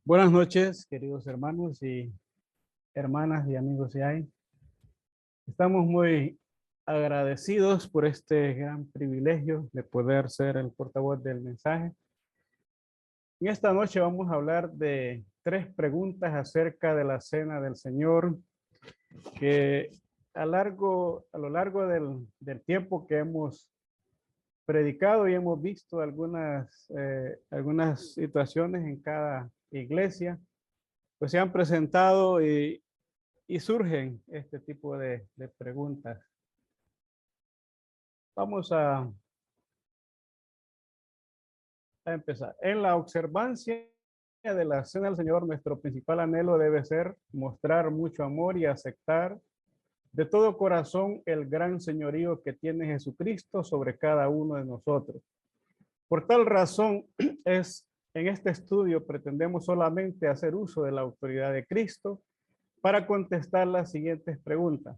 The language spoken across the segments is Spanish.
Buenas noches, queridos hermanos y hermanas y amigos de ahí. Estamos muy agradecidos por este gran privilegio de poder ser el portavoz del mensaje. En esta noche vamos a hablar de 3 preguntas acerca de la Cena del Señor, que a lo largo del tiempo que hemos predicado y hemos visto algunas situaciones en cada iglesia, pues se han presentado y surgen este tipo de preguntas. Vamos a empezar. En la observancia de la Cena del Señor, nuestro principal anhelo debe ser mostrar mucho amor y aceptar de todo corazón el gran señorío que tiene Jesucristo sobre cada uno de nosotros. Por tal razón, en este estudio pretendemos solamente hacer uso de la autoridad de Cristo para contestar las siguientes preguntas.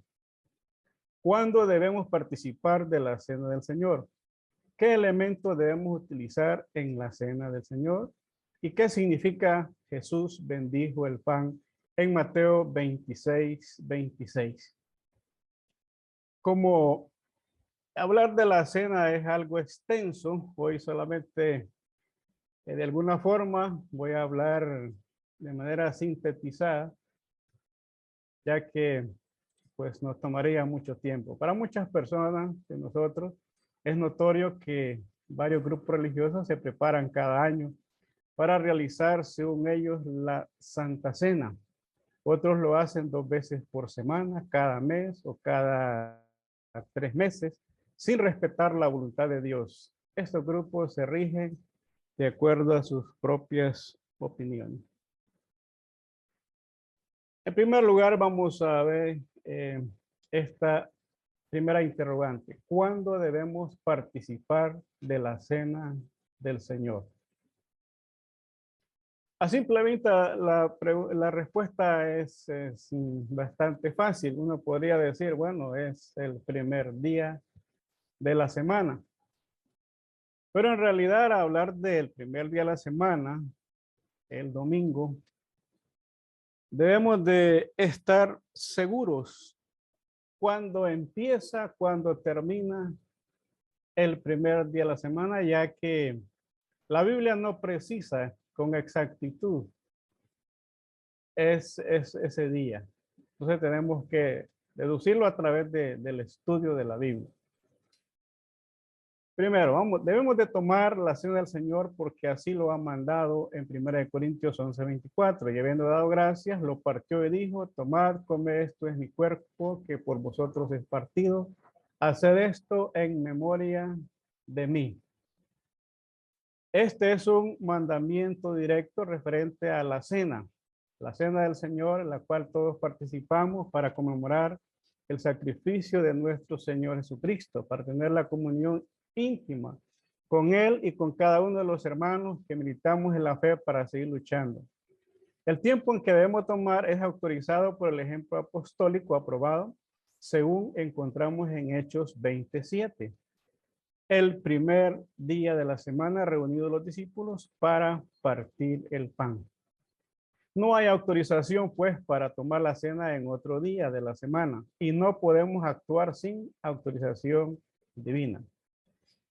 ¿Cuándo debemos participar de la Cena del Señor? ¿Qué elementos debemos utilizar en la Cena del Señor? ¿Y qué significa Jesús bendijo el pan en Mateo 26:26? Como hablar de la cena es algo extenso, hoy solamente de alguna forma voy a hablar de manera sintetizada, ya que pues nos tomaría mucho tiempo. Para muchas personas de nosotros es notorio que varios grupos religiosos se preparan cada año para realizar, según ellos, la Santa Cena. Otros lo hacen 2 veces por semana, cada mes o cada 3 meses, sin respetar la voluntad de Dios. Estos grupos se rigen de acuerdo a sus propias opiniones. En primer lugar, vamos a ver esta primera interrogante. ¿Cuándo debemos participar de la Cena del Señor? A simple vista, la respuesta es bastante fácil. Uno podría decir, bueno, es el primer día de la semana. Pero en realidad, al hablar del primer día de la semana, el domingo, debemos de estar seguros cuándo empieza, cuándo termina el primer día de la semana, ya que la Biblia no precisa con exactitud es ese día. Entonces tenemos que deducirlo a través del estudio de la Biblia. Primero, debemos de tomar la cena del Señor porque así lo ha mandado en 1 Corintios 11:24. Y habiendo dado gracias, lo partió y dijo, tomad, comed, esto es mi cuerpo que por vosotros es partido. Haced esto en memoria de mí. Este es un mandamiento directo referente a la cena del Señor, en la cual todos participamos para conmemorar el sacrificio de nuestro Señor Jesucristo, para tener la comunión íntima con Él y con cada uno de los hermanos que militamos en la fe para seguir luchando. El tiempo en que debemos tomar es autorizado por el ejemplo apostólico aprobado, según encontramos en Hechos 27. El primer día de la semana reunidos los discípulos para partir el pan. No hay autorización pues para tomar la cena en otro día de la semana y no podemos actuar sin autorización divina.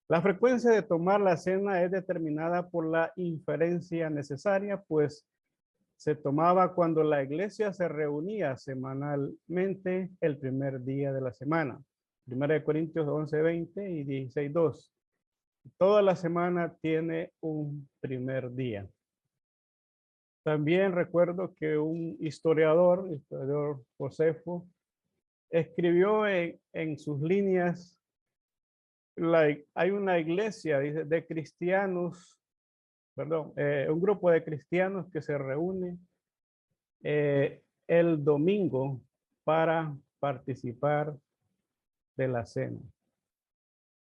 La frecuencia de tomar la cena es determinada por la inferencia necesaria, pues se tomaba cuando la iglesia se reunía semanalmente el primer día de la semana. 1 Corintios 11:20 y 16:2. Toda la semana tiene un primer día. También recuerdo que un historiador Josefo, escribió en sus líneas, hay una iglesia dice, de cristianos, perdón, un grupo de cristianos que se reúne el domingo para participar de la cena.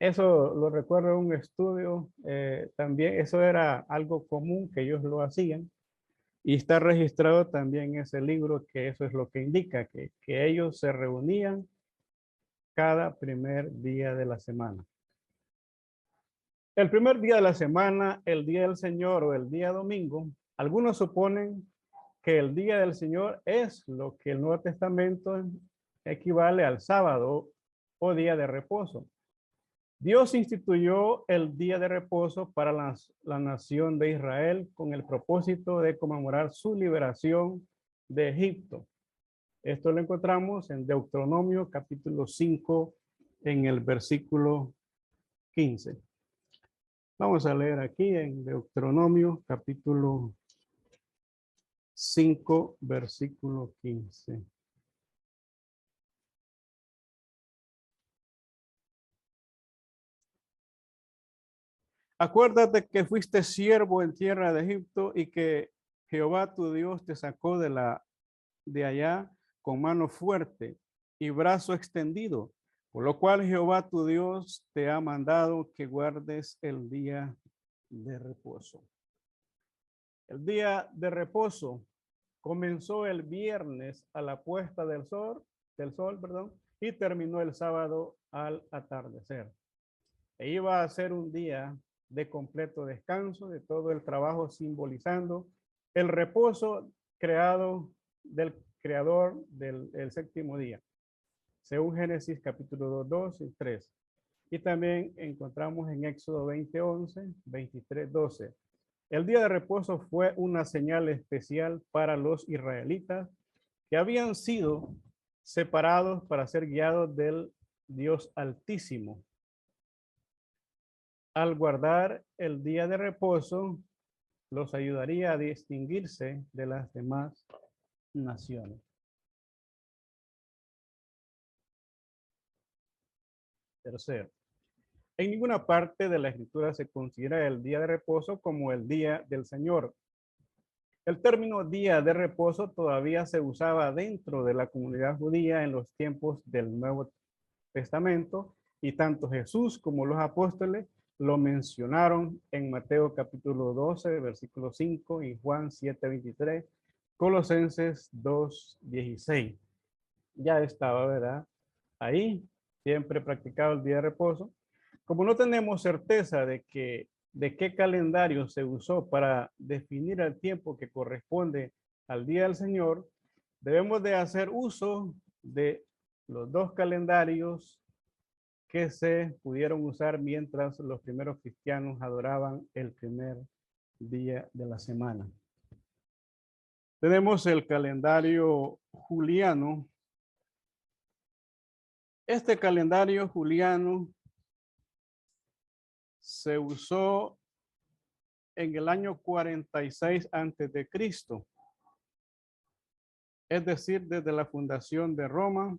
Eso lo recuerdo en un estudio, también eso era algo común que ellos lo hacían. Y está registrado también en ese libro que eso es lo que indica, que ellos se reunían cada primer día de la semana. El primer día de la semana, el día del Señor o el día domingo, Algunos suponen que el día del Señor es lo que el Nuevo Testamento equivale al sábado o día de reposo. Dios instituyó el día de reposo para la nación de Israel con el propósito de conmemorar su liberación de Egipto. Esto lo encontramos en Deuteronomio capítulo 5 en el versículo 15. Vamos a leer aquí en Deuteronomio capítulo 5 versículo 15. Acuérdate que fuiste siervo en tierra de Egipto y que Jehová tu Dios te sacó de allá con mano fuerte y brazo extendido, por lo cual Jehová tu Dios te ha mandado que guardes el día de reposo. El día de reposo comenzó el viernes a la puesta del sol, y terminó el sábado al atardecer. E iba a ser un día de completo descanso de todo el trabajo, simbolizando el reposo creado del creador del séptimo día, según Génesis capítulo 2 y 3. Y también encontramos en Éxodo 20:11, 23:12. El día de reposo fue una señal especial para los israelitas que habían sido separados para ser guiados del Dios Altísimo. Al guardar el día de reposo, los ayudaría a distinguirse de las demás naciones. Tercero, en ninguna parte de la Escritura se considera el día de reposo como el día del Señor. El término día de reposo todavía se usaba dentro de la comunidad judía en los tiempos del Nuevo Testamento y tanto Jesús como los apóstoles lo mencionaron en Mateo capítulo 12, versículo 5 y Juan 7:23, Colosenses 2:16. Ya estaba, ¿verdad? Ahí siempre practicaba el día de reposo. Como no tenemos certeza de qué calendario se usó para definir el tiempo que corresponde al día del Señor, debemos de hacer uso de los dos calendarios que se pudieron usar mientras los primeros cristianos adoraban el primer día de la semana. Tenemos el calendario juliano. Este calendario juliano se usó en el año 46 antes de Cristo, es decir, desde la fundación de Roma.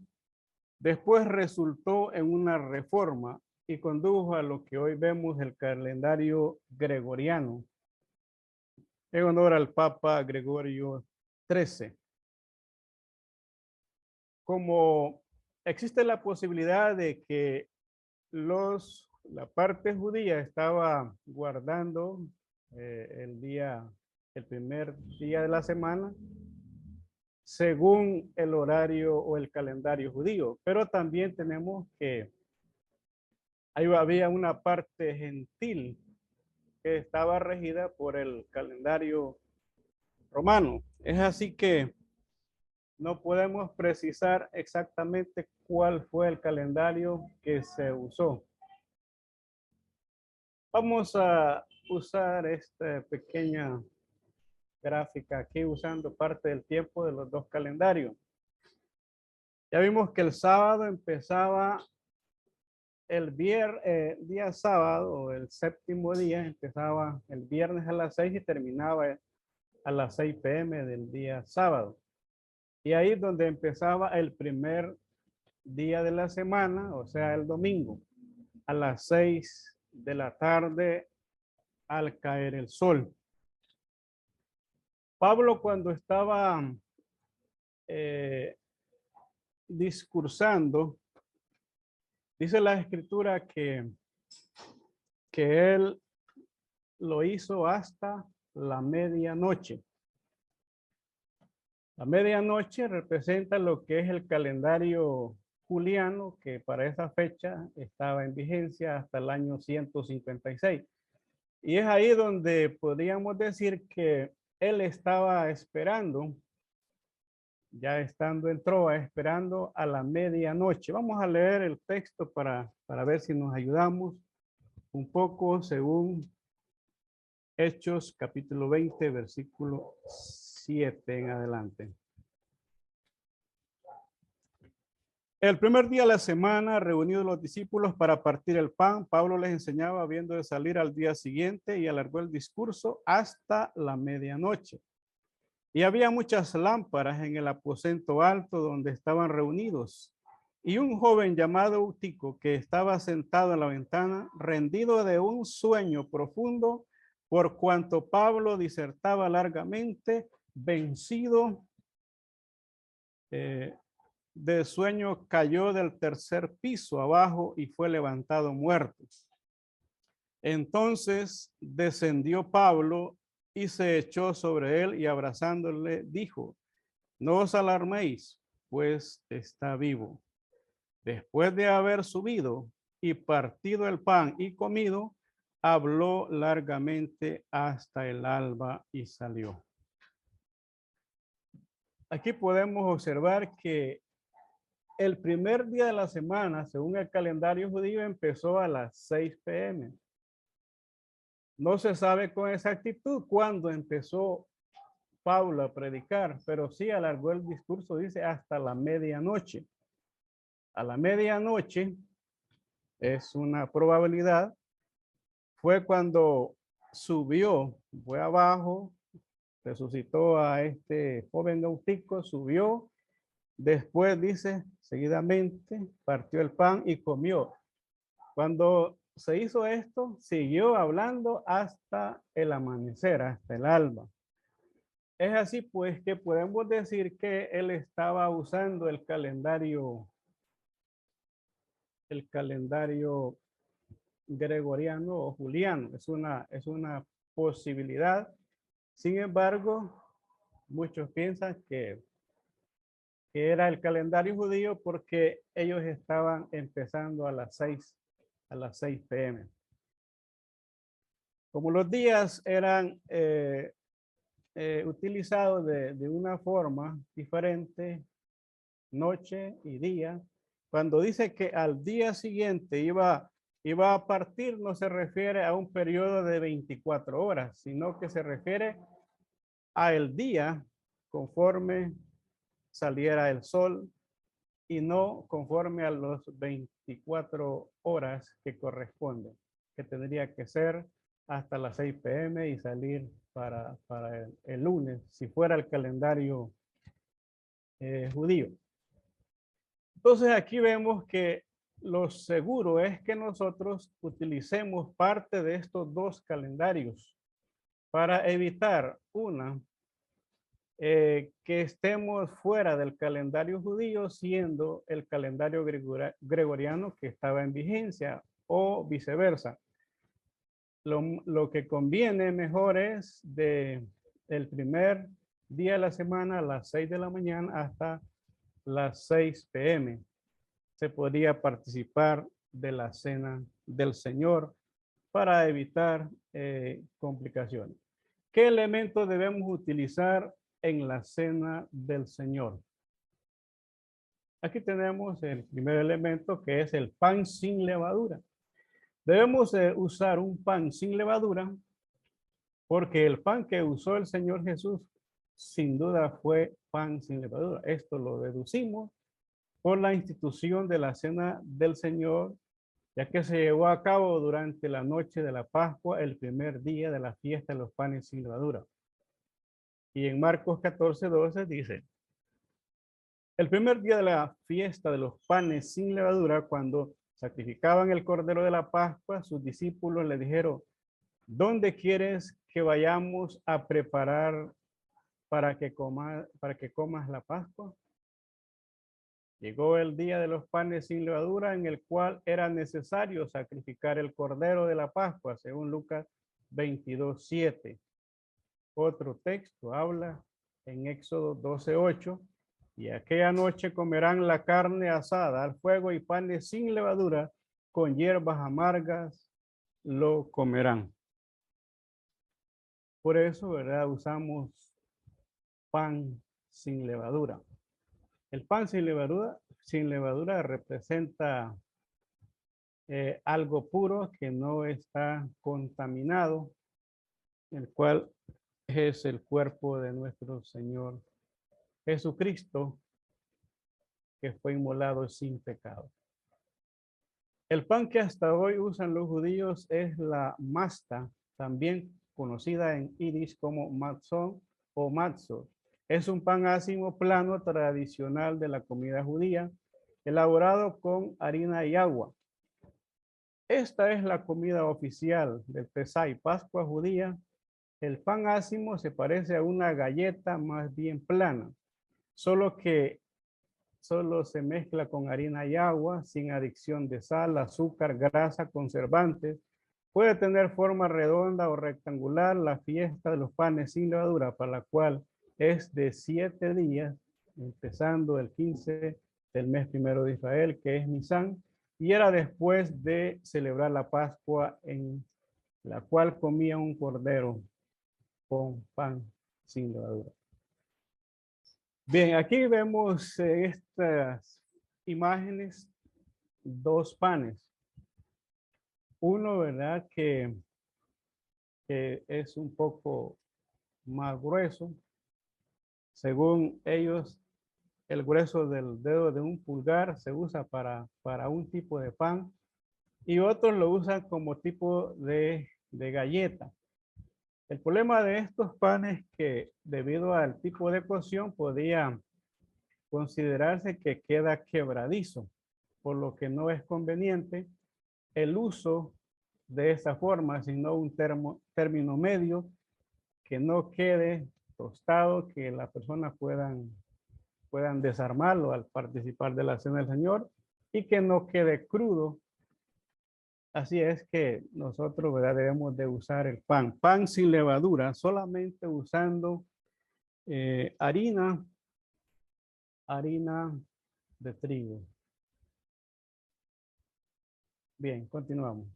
Después resultó en una reforma y condujo a lo que hoy vemos el calendario gregoriano, en honor al Papa Gregorio XIII. Como existe la posibilidad de que la parte judía estaba guardando el primer día de la semana, según el horario o el calendario judío, pero también tenemos que ahí había una parte gentil que estaba regida por el calendario romano. Es así que no podemos precisar exactamente cuál fue el calendario que se usó. Vamos a usar esta pequeña gráfica aquí usando parte del tiempo de los dos calendarios. Ya vimos que el sábado empezaba el día sábado, o el séptimo día, empezaba el viernes a las 6 y terminaba a las 6 p.m. del día sábado. Y ahí es donde empezaba el primer día de la semana, o sea, el domingo, a las 6 de la tarde al caer el sol. Pablo, cuando estaba discursando, dice la escritura que él lo hizo hasta la medianoche. La medianoche representa lo que es el calendario juliano, que para esa fecha estaba en vigencia hasta el año 156. Y es ahí donde podríamos decir que él estaba esperando, ya estando en Troa, esperando a la medianoche. Vamos a leer el texto para ver si nos ayudamos un poco según Hechos capítulo 20, versículo 7 en adelante. El primer día de la semana, reunidos los discípulos para partir el pan, Pablo les enseñaba habiendo de salir al día siguiente y alargó el discurso hasta la medianoche. Y había muchas lámparas en el aposento alto donde estaban reunidos. Y un joven llamado Eutico, que estaba sentado en la ventana, rendido de un sueño profundo, por cuanto Pablo disertaba largamente, vencido de sueño, cayó del tercer piso abajo y fue levantado muerto. Entonces descendió Pablo y se echó sobre él y abrazándole dijo: no os alarméis, pues está vivo. Después de haber subido y partido el pan y comido, habló largamente hasta el alba y salió. Aquí podemos observar que el primer día de la semana, según el calendario judío, empezó a las 6 p.m. No se sabe con exactitud cuándo empezó Pablo a predicar, pero sí alargó el discurso, dice, hasta la medianoche. A la medianoche es una probabilidad, fue cuando subió, fue abajo, resucitó a este joven Eutico, subió, después dice, seguidamente partió el pan y comió. Cuando se hizo esto, siguió hablando hasta el amanecer, hasta el alba. Es así pues que podemos decir que él estaba usando el calendario gregoriano o juliano. Es una posibilidad. Sin embargo, muchos piensan que era el calendario judío porque ellos estaban empezando a las 6 p.m. Como los días eran utilizados de una forma diferente, noche y día, cuando dice que al día siguiente iba a partir, no se refiere a un periodo de 24 horas, sino que se refiere a el día conforme saliera el sol y no conforme a los 24 horas que corresponden, que tendría que ser hasta las 6 p.m. y salir para el lunes, si fuera el calendario judío. Entonces aquí vemos que lo seguro es que nosotros utilicemos parte de estos dos calendarios para evitar que estemos fuera del calendario judío siendo el calendario gregoriano que estaba en vigencia o viceversa. Lo que conviene mejor es el primer día de la semana a las 6 de la mañana hasta las 6 p.m. se podría participar de la cena del Señor para evitar complicaciones. ¿Qué elementos debemos utilizar en la cena del Señor? Aquí tenemos el primer elemento, que es el pan sin levadura. Debemos usar un pan sin levadura porque el pan que usó el Señor Jesús sin duda fue pan sin levadura. Esto lo deducimos por la institución de la cena del Señor, ya que se llevó a cabo durante la noche de la Pascua, el primer día de la fiesta de los panes sin levadura. Y en Marcos 14:12 dice: el primer día de la fiesta de los panes sin levadura, cuando sacrificaban el cordero de la Pascua, sus discípulos le dijeron: ¿dónde quieres que vayamos a preparar para que comas la Pascua? Llegó el día de los panes sin levadura, en el cual era necesario sacrificar el cordero de la Pascua, según Lucas 22:7. Otro texto habla en Éxodo 12:8, y aquella noche comerán la carne asada al fuego y panes sin levadura, con hierbas amargas lo comerán. Por eso, ¿verdad? Usamos pan sin levadura. El pan sin levadura representa algo puro que no está contaminado, el cual es el cuerpo de nuestro Señor Jesucristo, que fue inmolado sin pecado. El pan que hasta hoy usan los judíos es la masta, también conocida en yiddish como matzón o matzo. Es un pan ácimo plano tradicional de la comida judía, elaborado con harina y agua. Esta es la comida oficial del Pesaj, Pascua judía. El pan ácimo se parece a una galleta más bien plana, solo que solo se mezcla con harina y agua, sin adición de sal, azúcar, grasa, conservantes. Puede tener forma redonda o rectangular. La fiesta de los panes sin levadura, para la cual es de 7 días, empezando el 15 del mes primero de Israel, que es Nisan, y era después de celebrar la Pascua, en la cual comía un cordero con pan sin levadura. Bien, aquí vemos estas imágenes, dos panes. Uno, ¿verdad? Que es un poco más grueso. Según ellos, el grueso del dedo de un pulgar se usa para un tipo de pan y otros lo usan como tipo de galleta. El problema de estos panes es que debido al tipo de cocción podía considerarse que queda quebradizo, por lo que no es conveniente el uso de esa forma, sino un término medio que no quede tostado, que las personas puedan desarmarlo al participar de la cena del Señor y que no quede crudo. Así es que nosotros, ¿verdad? Debemos de usar el pan sin levadura, solamente usando harina de trigo. Bien, continuamos.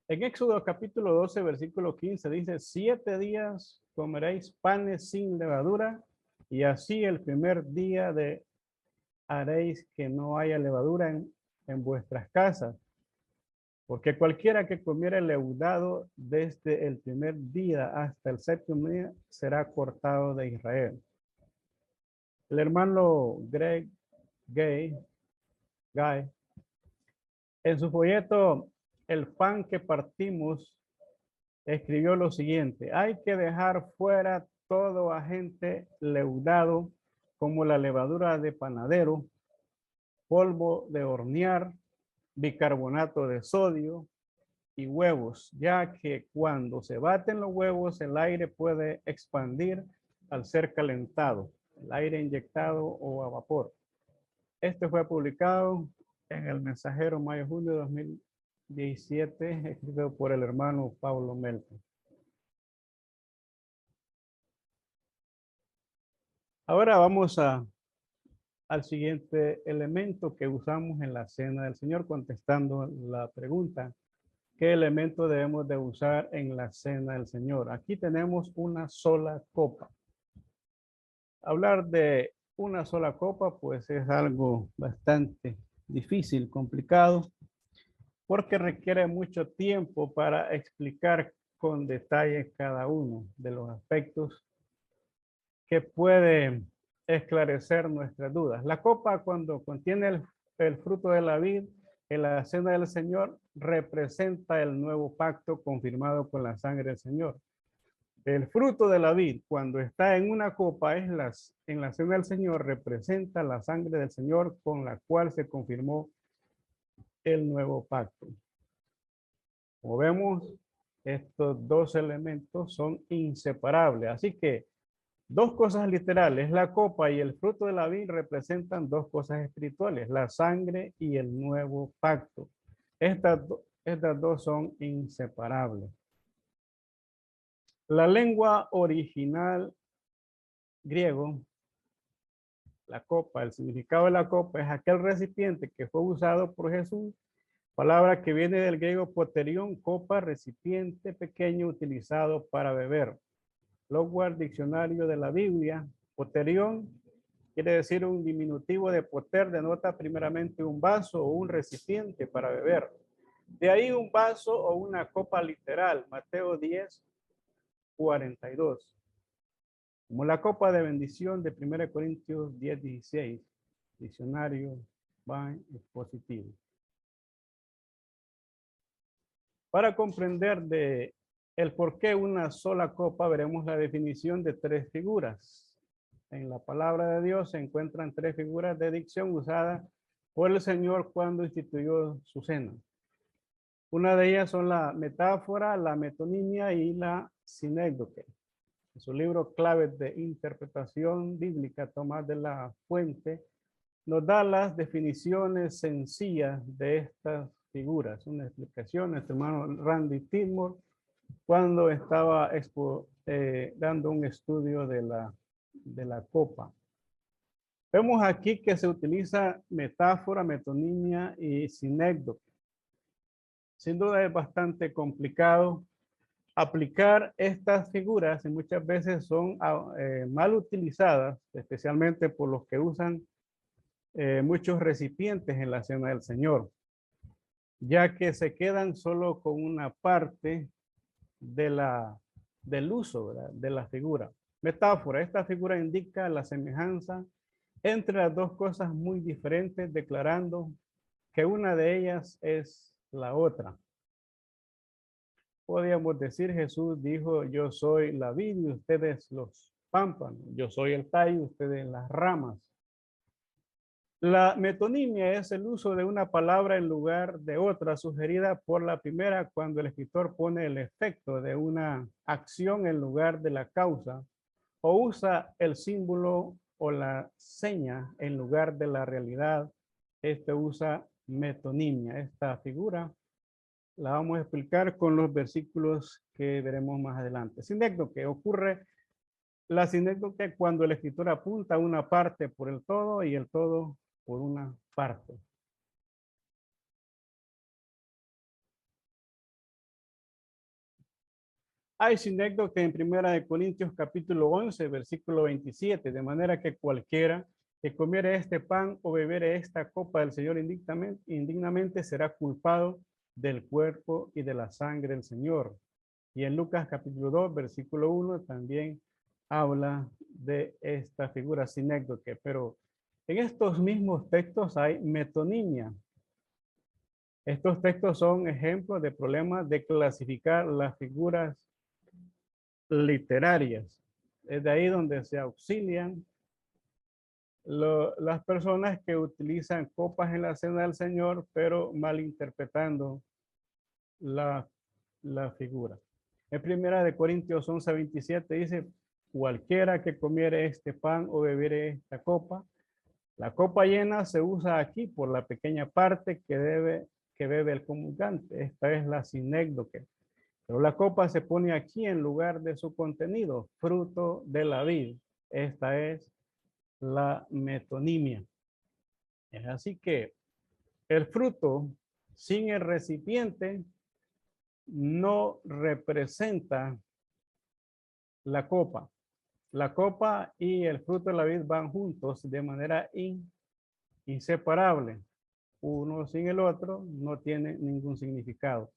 En Éxodo capítulo 12, versículo 15 dice, 7 días comeréis panes sin levadura y así el primer día haréis que no haya levadura en vuestras casas. Porque cualquiera que comiera leudado desde el primer día hasta el séptimo día será cortado de Israel. El hermano Greg Guy, en su folleto El pan que partimos, escribió lo siguiente: hay que dejar fuera todo agente leudado como la levadura de panadero, polvo de hornear, bicarbonato de sodio y huevos, ya que cuando se baten los huevos el aire puede expandir al ser calentado, el aire inyectado o a vapor. Este fue publicado en el Mensajero mayo-junio de 2017, escrito por el hermano Pablo Melton. Ahora vamos al siguiente elemento que usamos en la cena del Señor, contestando la pregunta: ¿qué elemento debemos de usar en la cena del Señor? Aquí tenemos una sola copa. Hablar de una sola copa, pues es algo bastante difícil, complicado, porque requiere mucho tiempo para explicar con detalle cada uno de los aspectos que puede esclarecer nuestras dudas. La copa, cuando contiene el fruto de la vid en la cena del Señor, representa el nuevo pacto confirmado con la sangre del Señor. El fruto de la vid, cuando está en una copa, en la cena del Señor, representa la sangre del Señor con la cual se confirmó el nuevo pacto. Como vemos, estos dos elementos son inseparables. Así que dos cosas literales, la copa y el fruto de la vid representan dos cosas espirituales, la sangre y el nuevo pacto. Estas dos son inseparables. La lengua original griego, la copa, el significado de la copa es aquel recipiente que fue usado por Jesús Palabra que viene del griego poterión, copa, recipiente pequeño utilizado para beber. Lockwood, diccionario de la Biblia. Poterión quiere decir un diminutivo de poter, denota primeramente un vaso o un recipiente para beber. De ahí un vaso o una copa literal. Mateo 10, 42. Como la copa de bendición de 1 Corintios 10, 16. Diccionario Van Expositivo. Para comprender de el por qué una sola copa, veremos la definición de tres figuras. En la palabra de Dios se encuentran tres figuras de dicción usadas por el Señor cuando instituyó su cena. Una de ellas son la metáfora, la metonimia y la sinécdoque. En su libro Claves de Interpretación Bíblica, Tomás de la Fuente, nos da las definiciones sencillas de estas figuras. Una explicación, nuestro hermano Randy Tidmore, cuando estaba dando un estudio de la copa. Vemos aquí que se utiliza metáfora, metonimia y sinécdoque. Sin duda es bastante complicado aplicar estas figuras y muchas veces son mal utilizadas, especialmente por los que usan muchos recipientes en la cena del Señor, ya que se quedan solo con una parte del uso, ¿verdad?, de la figura. Metáfora, esta figura indica la semejanza entre las dos cosas muy diferentes, declarando que una de ellas es la otra. Podríamos decir, Jesús dijo, yo soy la vid y ustedes los pámpanos, yo soy el tallo, ustedes las ramas. La metonimia es el uso de una palabra en lugar de otra, sugerida por la primera cuando el escritor pone el efecto de una acción en lugar de la causa, o usa el símbolo o la seña en lugar de la realidad. Este usa metonimia. Esta figura la vamos a explicar con los versículos que veremos más adelante. Sinécdoque ocurre. La sinécdoque cuando el escritor apunta una parte por el todo y el todo por una parte. Hay sinécdoque en 1 Corintios capítulo 11, versículo 27, de manera que cualquiera que comiere este pan o bebiere esta copa del Señor indignamente será culpado del cuerpo y de la sangre del Señor. Y en Lucas capítulo 2, versículo 1, también habla de esta figura sinécdoque, pero en estos mismos textos hay metonimia. Estos textos son ejemplos de problemas de clasificar las figuras literarias. Es de ahí donde se auxilian las personas que utilizan copas en la cena del Señor, pero malinterpretando la figura. En 1 Corintios 11, 27 dice, cualquiera que comiere este pan o bebiere esta copa, la copa llena se usa aquí por la pequeña parte que bebe el comulgante. Esta es la sinécdoque. Pero la copa se pone aquí en lugar de su contenido, fruto de la vid. Esta es la metonimia. Es así que el fruto sin el recipiente no representa la copa. La copa y el fruto de la vid van juntos de manera inseparable. Uno sin el otro no tiene ningún significado.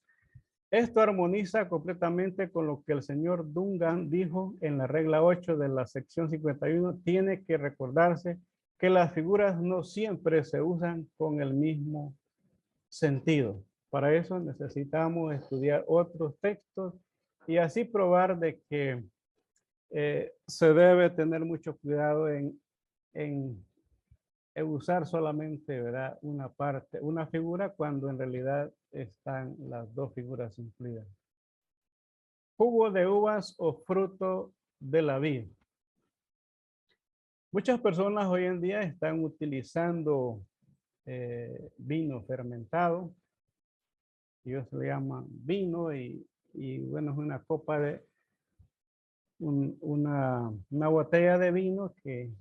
Esto armoniza completamente con lo que el señor Dungan dijo en la regla 8 de la sección 51. Tiene que recordarse que las figuras no siempre se usan con el mismo sentido. Para eso necesitamos estudiar otros textos y así probar de que se debe tener mucho cuidado en usar solamente, ¿verdad?, una parte, una figura cuando en realidad están las dos figuras incluidas. Jugo de uvas o fruto de la vid. Muchas personas hoy en día están utilizando vino fermentado. Ellos le llaman vino y bueno, es una copa de una botella de vino que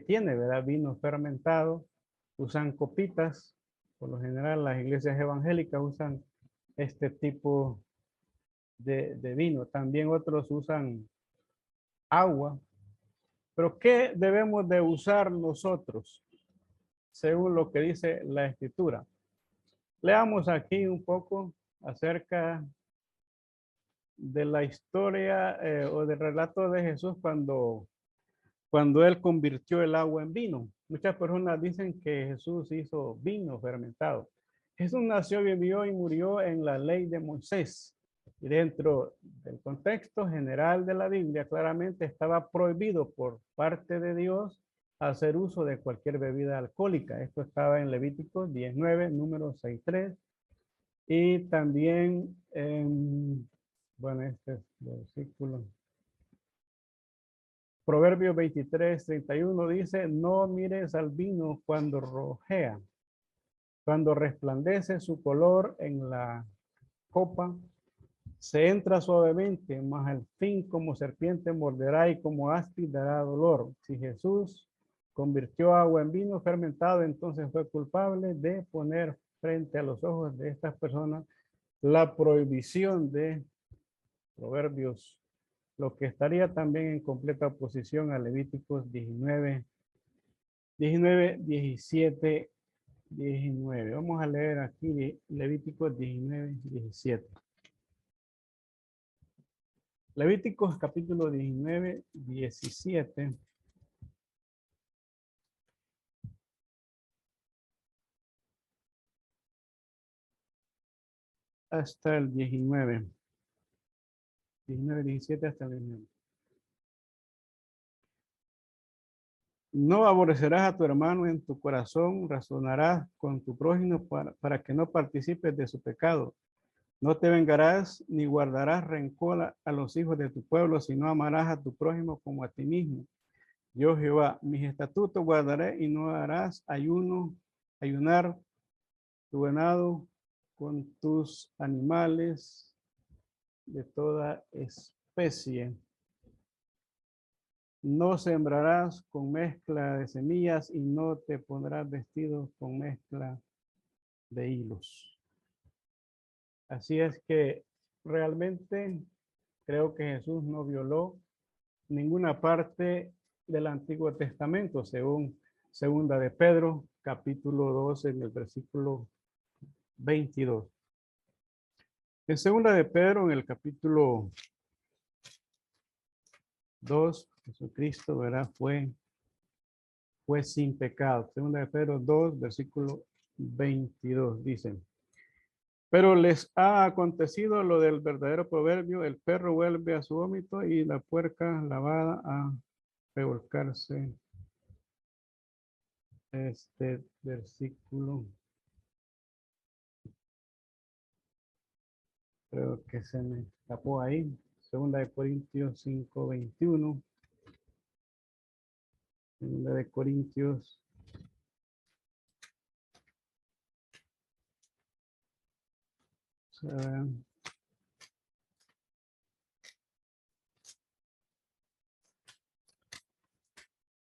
tiene, ¿verdad?, vino fermentado. Usan copitas Por lo general, las iglesias evangélicas usan este tipo de vino. También otros usan agua. Pero ¿qué debemos de usar nosotros? Según lo que dice la Escritura. Leamos aquí un poco acerca de la historia o del relato de Jesús cuando él convirtió el agua en vino. Muchas personas dicen que Jesús hizo vino fermentado. Jesús nació, vivió y murió en la ley de Moisés. Y dentro del contexto general de la Biblia, claramente estaba prohibido por parte de Dios hacer uso de cualquier bebida alcohólica. Esto estaba en Levíticos 19, número 6.3. Y también en, bueno, este es el versículo. Proverbios 23:31 dice, no mires al vino cuando rojea, cuando resplandece su color en la copa, se entra suavemente, mas al fin como serpiente morderá y como áspid dará dolor. Si Jesús convirtió agua en vino fermentado, entonces fue culpable de poner frente a los ojos de estas personas la prohibición de Proverbios, lo que estaría también en completa oposición a Levíticos 19. Vamos a leer aquí Levíticos 19:17. Levíticos capítulo 19:17. Hasta el 19. 19:17 hasta el 19. No aborrecerás a tu hermano en tu corazón, razonarás con tu prójimo para que no participes de su pecado. No te vengarás ni guardarás rencor a los hijos de tu pueblo, sino amarás a tu prójimo como a ti mismo. Yo Jehová, mis estatutos guardaré y no harás ayunar tu ganado con tus animales de toda especie. No sembrarás con mezcla de semillas y no te pondrás vestido con mezcla de hilos. Así es que realmente creo que Jesús no violó ninguna parte del Antiguo Testamento, según segunda de Pedro, capítulo 12, en el versículo 22. En segunda de Pedro, en el capítulo 2, Jesucristo, ¿verdad? Fue sin pecado. Segunda de Pedro 2, versículo 22, dice. Pero les ha acontecido lo del verdadero proverbio, el perro vuelve a su vómito y la puerca lavada a revolcarse. Este versículo, creo que se me escapó ahí. Segunda de Corintios 5:21. Segunda de Corintios.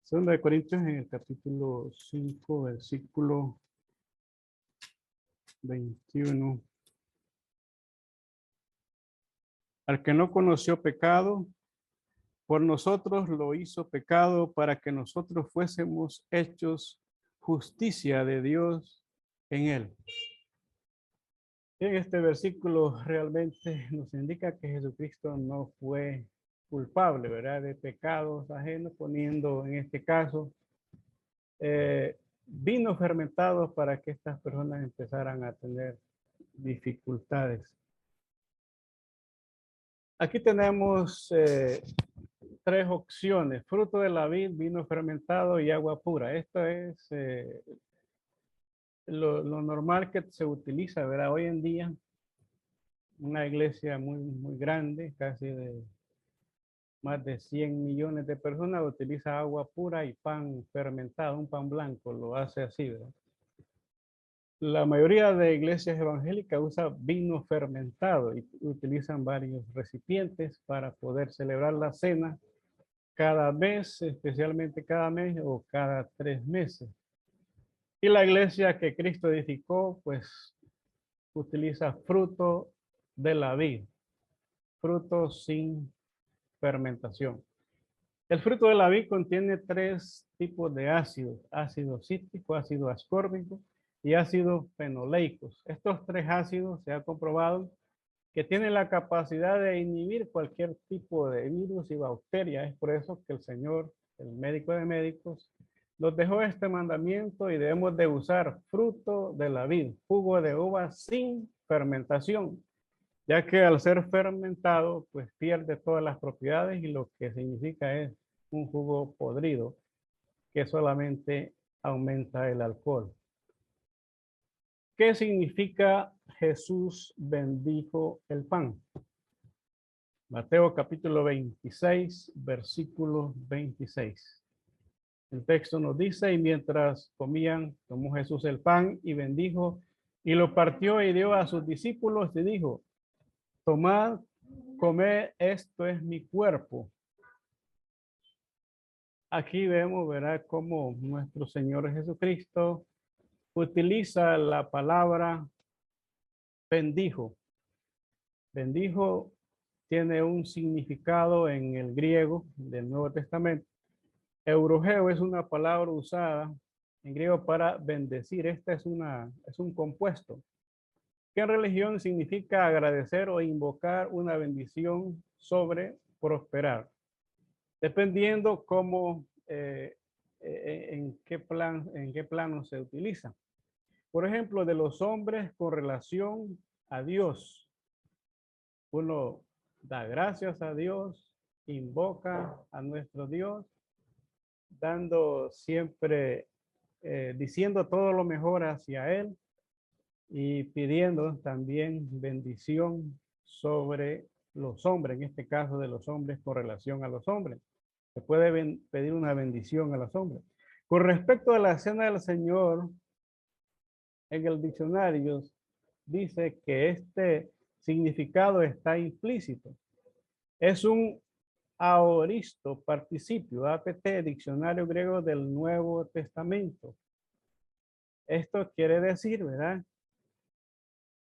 Segunda de Corintios en el capítulo 5, versículo 21. Al que no conoció pecado, por nosotros lo hizo pecado para que nosotros fuésemos hechos justicia de Dios en él. En este versículo realmente nos indica que Jesucristo no fue culpable, ¿verdad? De pecados ajenos, poniendo en este caso vinos fermentados para que estas personas empezaran a tener dificultades. Aquí tenemos tres opciones: fruto de la vid, vino fermentado y agua pura. Esto es lo normal que se utiliza, ¿verdad? Hoy en día, una iglesia muy grande, casi de más de 100 millones de personas, utiliza agua pura y pan fermentado, un pan blanco, lo hace así, ¿verdad? La mayoría de iglesias evangélicas usa vino fermentado y utilizan varios recipientes para poder celebrar la cena cada mes, especialmente cada mes o cada 3 meses. Y la iglesia que Cristo edificó, pues utiliza fruto de la vid, fruto sin fermentación. El fruto de la vid contiene tres tipos de ácidos: ácido cítrico, ácido ascórbico y ácidos fenoleicos. Estos tres ácidos se ha comprobado que tienen la capacidad de inhibir cualquier tipo de virus y bacteria. Es por eso que el Señor, el médico de médicos, nos dejó este mandamiento y debemos de usar fruto de la vid, jugo de uva sin fermentación, ya que al ser fermentado, pues pierde todas las propiedades y lo que significa es un jugo podrido que solamente aumenta el alcohol. ¿Qué significa Jesús bendijo el pan? Mateo capítulo 26, versículo 26. El texto nos dice: y mientras comían, tomó Jesús el pan y bendijo y lo partió y dio a sus discípulos y dijo: tomad, comed, esto es mi cuerpo. Aquí vemos, ¿verdad?, cómo nuestro Señor Jesucristo utiliza la palabra bendijo. Bendijo tiene un significado en el griego del Nuevo Testamento. Eurogeo es una palabra usada en griego para bendecir. Esta es un compuesto que en religión significa agradecer o invocar una bendición sobre prosperar, dependiendo cómo, en qué plano se utiliza. Por ejemplo, de los hombres con relación a Dios, uno da gracias a Dios, invoca a nuestro Dios, dando siempre, diciendo todo lo mejor hacia Él y pidiendo también bendición sobre los hombres, en este caso de los hombres con relación a los hombres. Se puede pedir una bendición a los hombres. Con respecto a la cena del Señor, en el diccionario dice que este significado está implícito. Es un aoristo participio, APT, diccionario griego del Nuevo Testamento. Esto quiere decir, ¿verdad?,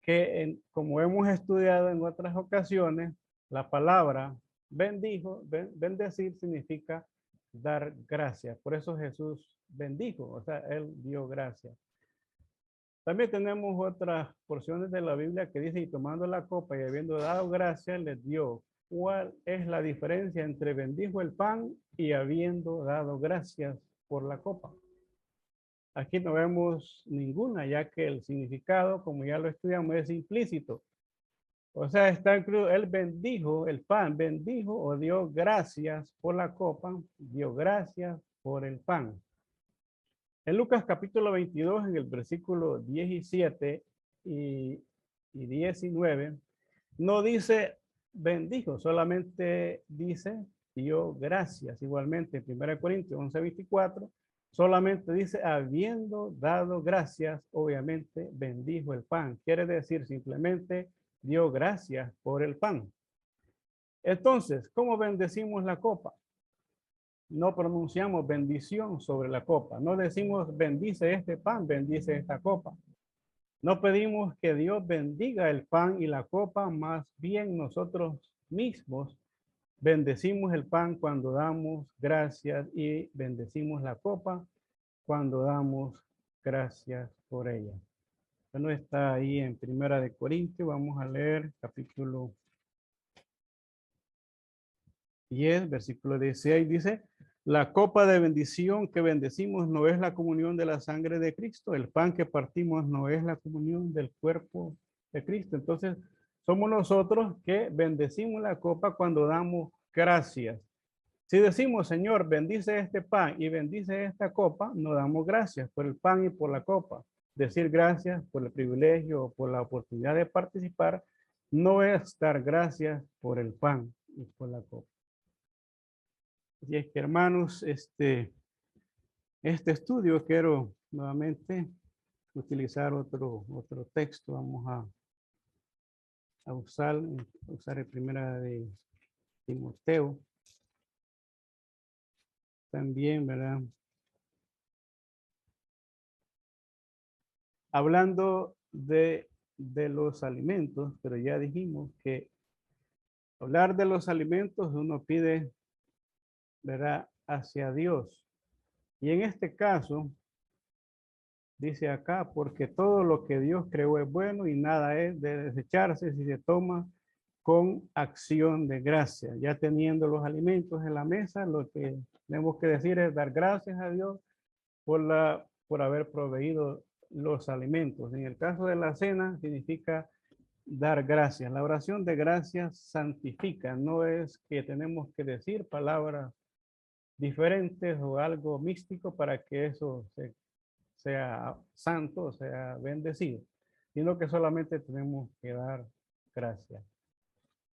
que como hemos estudiado en otras ocasiones, la palabra bendijo, bendecir significa dar gracias. Por eso Jesús bendijo, o sea, Él dio gracias. También tenemos otras porciones de la Biblia que dice: y tomando la copa y habiendo dado gracias, les dio. ¿Cuál es la diferencia entre bendijo el pan y habiendo dado gracias por la copa? Aquí no vemos ninguna, ya que el significado, como ya lo estudiamos, es implícito. O sea, está incluido: él bendijo el pan, bendijo o dio gracias por la copa, dio gracias por el pan. En Lucas capítulo 22, en el versículo 17 y 19, no dice bendijo, solamente dice dio gracias. Igualmente, en 1 Corintios 11:24, solamente dice habiendo dado gracias, obviamente bendijo el pan. Quiere decir simplemente dio gracias por el pan. Entonces, ¿cómo bendecimos la copa? No pronunciamos bendición sobre la copa. No decimos bendice este pan, bendice esta copa. No pedimos que Dios bendiga el pan y la copa, más bien nosotros mismos bendecimos el pan cuando damos gracias y bendecimos la copa cuando damos gracias por ella. Bueno, está ahí en 1 Corintios. Vamos a leer capítulo 10, versículo 16. Dice: la copa de bendición que bendecimos no es la comunión de la sangre de Cristo. El pan que partimos no es la comunión del cuerpo de Cristo. Entonces, somos nosotros que bendecimos la copa cuando damos gracias. Si decimos: Señor, bendice este pan y bendice esta copa, no damos gracias por el pan y por la copa. Decir gracias por el privilegio o por la oportunidad de participar no es dar gracias por el pan y por la copa. Y es que, hermanos, este estudio quiero nuevamente utilizar otro texto. Vamos a usar el primera de Timoteo. También, ¿verdad? hablando de los alimentos, pero ya dijimos que hablar de los alimentos uno pide, ¿verdad?, hacia Dios. Y en este caso, dice acá, porque todo lo que Dios creó es bueno y nada es de desecharse si se toma con acción de gracia. Ya teniendo los alimentos en la mesa, lo que tenemos que decir es dar gracias a Dios por haber proveído los alimentos. En el caso de la cena, significa dar gracias. La oración de gracias santifica, no es que tenemos que decir palabras diferentes o algo místico para que eso sea santo, sea bendecido, sino que solamente tenemos que dar gracias.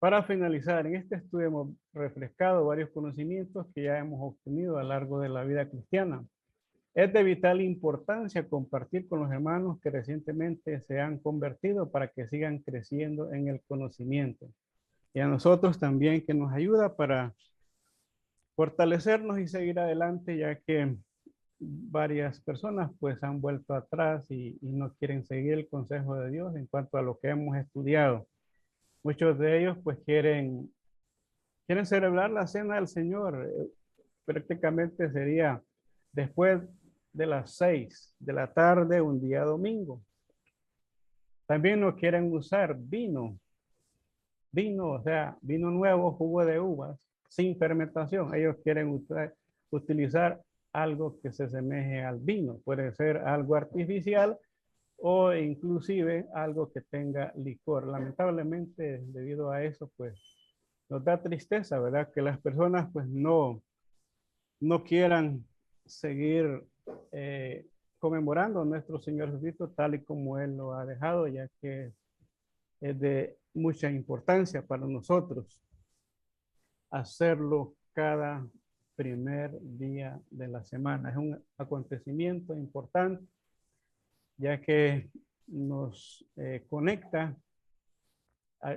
Para finalizar, en este estudio hemos refrescado varios conocimientos que ya hemos obtenido a lo largo de la vida cristiana. Es de vital importancia compartir con los hermanos que recientemente se han convertido para que sigan creciendo en el conocimiento. Y a nosotros también, que nos ayuda para fortalecernos y seguir adelante, ya que varias personas pues han vuelto atrás y no quieren seguir el consejo de Dios en cuanto a lo que hemos estudiado. Muchos de ellos pues quieren celebrar la cena del Señor. Prácticamente sería después de las 6 de la tarde, un día domingo. También no quieren usar vino, o sea, vino nuevo, jugo de uvas, sin fermentación. Ellos quieren utilizar algo que se asemeje al vino. Puede ser algo artificial o inclusive algo que tenga licor. Lamentablemente, debido a eso, pues nos da tristeza, ¿verdad? Que las personas pues no quieran seguir conmemorando a nuestro Señor Jesucristo tal y como Él lo ha dejado, ya que es de mucha importancia para nosotros hacerlo cada primer día de la semana. Es un acontecimiento importante, ya que nos conecta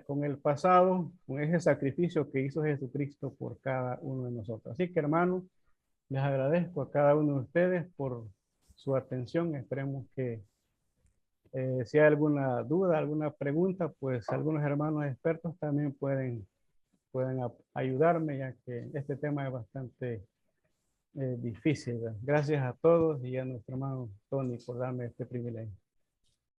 con el pasado, con ese sacrificio que hizo Jesucristo por cada uno de nosotros. Así que, hermanos, les agradezco a cada uno de ustedes por su atención. Esperemos que si hay alguna duda, alguna pregunta, pues algunos hermanos expertos también pueden ayudarme, ya que este tema es bastante difícil, ¿verdad? Gracias a todos y a nuestro hermano Tony por darme este privilegio.